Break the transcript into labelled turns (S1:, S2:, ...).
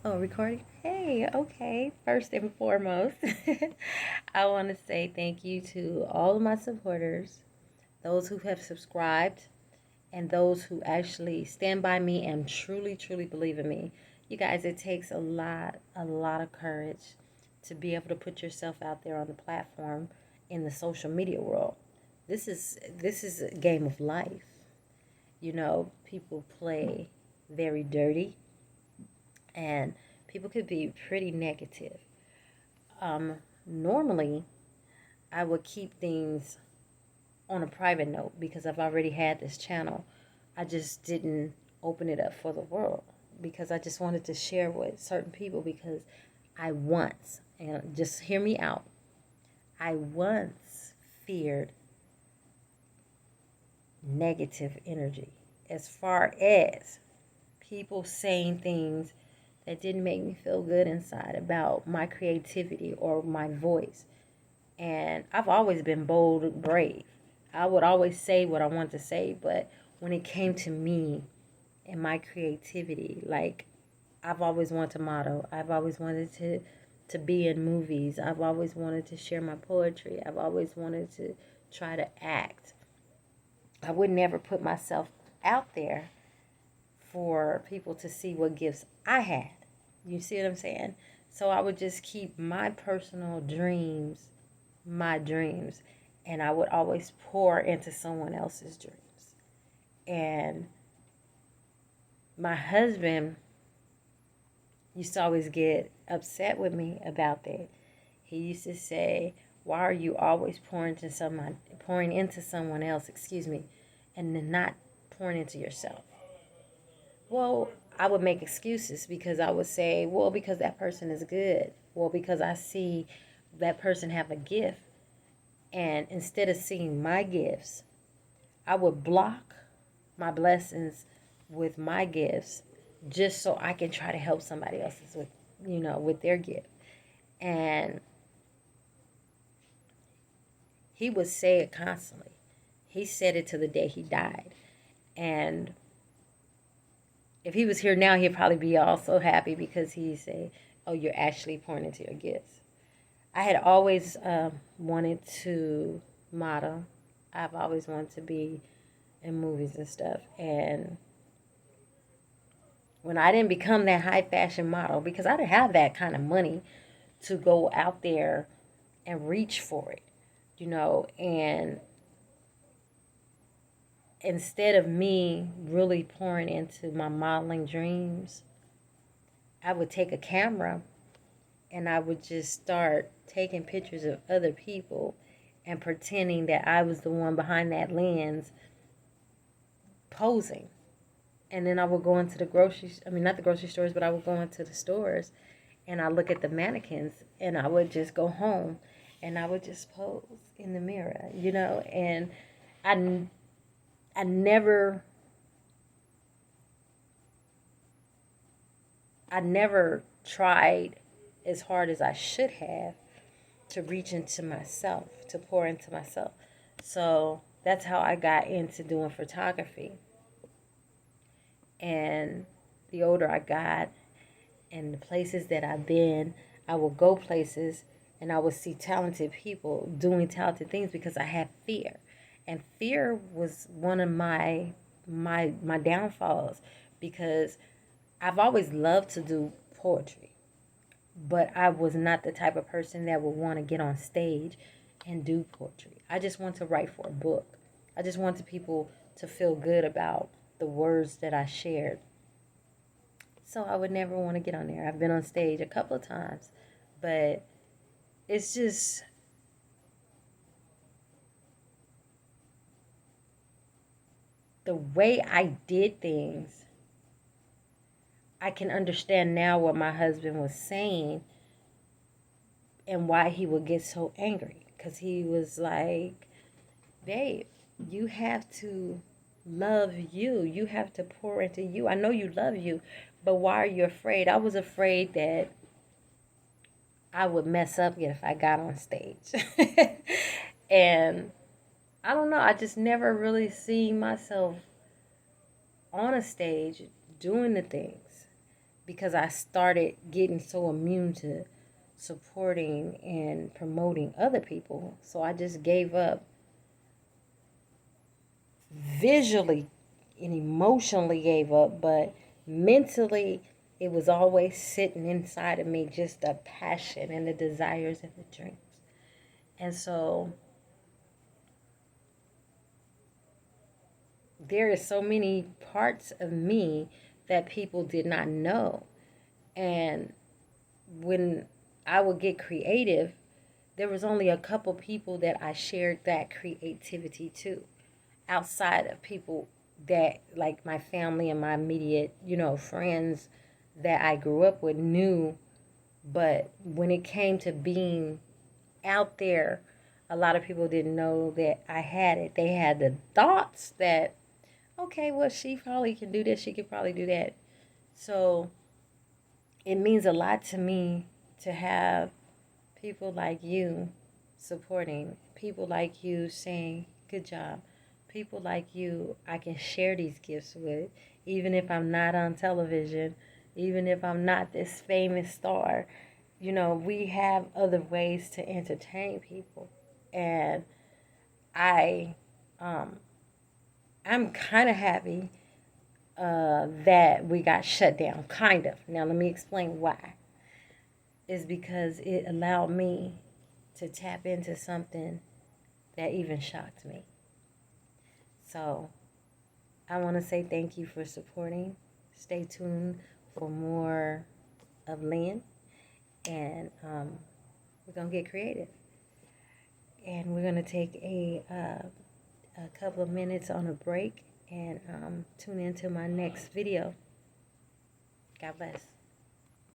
S1: Oh, recording? Hey, okay. First and foremost, I want to say thank you to all of my supporters, those who have subscribed, and those who actually stand by me and truly, truly believe in me. You guys, it takes a lot of courage to be able to put yourself out there on the platform in the social media world. This is a game of life. People play very dirty and people could be pretty negative. Normally, I would keep things on a private note because I've already had this channel. I just didn't open it up for the world because I just wanted to share with certain people because I once, and just hear me out, I once feared negative energy as far as people saying things that didn't make me feel good inside about my creativity or my voice. And I've always been bold and brave. I would always say what I wanted to say, but when it came to me and my creativity, like I've always wanted to model. I've always wanted to be in movies. I've always wanted to share my poetry. I've always wanted to try to act. I would never put myself out there for people to see what gifts I had. You see what I'm saying? So I would just keep my personal dreams, my dreams, and I would always pour into someone else's dreams. And my husband used to always get upset with me about that. He used to say, "Why are you always pouring into someone else, excuse me, and then not pouring into yourself?" Well, I would make excuses because I would say, well, because that person is good. Well, because I see that person have a gift. And instead of seeing my gifts, I would block my blessings with my gifts just so I can try to help somebody else's with their gift. And he would say it constantly. He said it to the day he died. And if he was here now, he'd probably be all so happy because he'd say, "Oh, you're actually pouring into your gifts." I had always wanted to model. I've always wanted to be in movies and stuff. And when I didn't become that high fashion model, because I didn't have that kind of money to go out there and reach for it, and instead of me really pouring into my modeling dreams, I would take a camera and I would just start taking pictures of other people and pretending that I was the one behind that lens posing. And then I would go into not the grocery stores, but I would go into the stores and I look at the mannequins and I would just go home and I would just pose in the mirror, and I, I never, I never tried as hard as I should have to reach into myself, to pour into myself. So that's how I got into doing photography. And the older I got and the places that I've been, I would go places and I would see talented people doing talented things because I had fear. And fear was one of my downfalls because I've always loved to do poetry, but I was not the type of person that would want to get on stage and do poetry. I just want to write for a book. I just wanted people to feel good about the words that I shared. So I would never want to get on there. I've been on stage a couple of times, but it's just the way I did things. I can understand now what my husband was saying and why he would get so angry. Because he was like, "Babe, you have to love you. You have to pour into you. I know you love you, but why are you afraid?" I was afraid that I would mess up if I got on stage. And I don't know, I just never really seen myself on a stage doing the things. because I started getting so immune to supporting and promoting other people. So I just gave up visually and emotionally gave up, but mentally it was always sitting inside of me, just the passion and the desires and the dreams. And so there is so many parts of me that people did not know. And when I would get creative, there was only a couple people that I shared that creativity to, outside of people that, like my family and my immediate, friends that I grew up with knew. But when it came to being out there, a lot of people didn't know that I had it. They had the thoughts that, okay, well, she probably can do this, she could probably do that. So it means a lot to me to have people like you supporting, people like you saying, good job, people like you I can share these gifts with, even if I'm not on television, even if I'm not this famous star. We have other ways to entertain people. And I, um, I'm kind of happy that we got shut down, kind of. Now, let me explain why. Is because it allowed me to tap into something that even shocked me. So I want to say thank you for supporting. Stay tuned for more of Lynn, and we're going to get creative. And we're going to take a couple of minutes on a break and tune into my next video. God bless.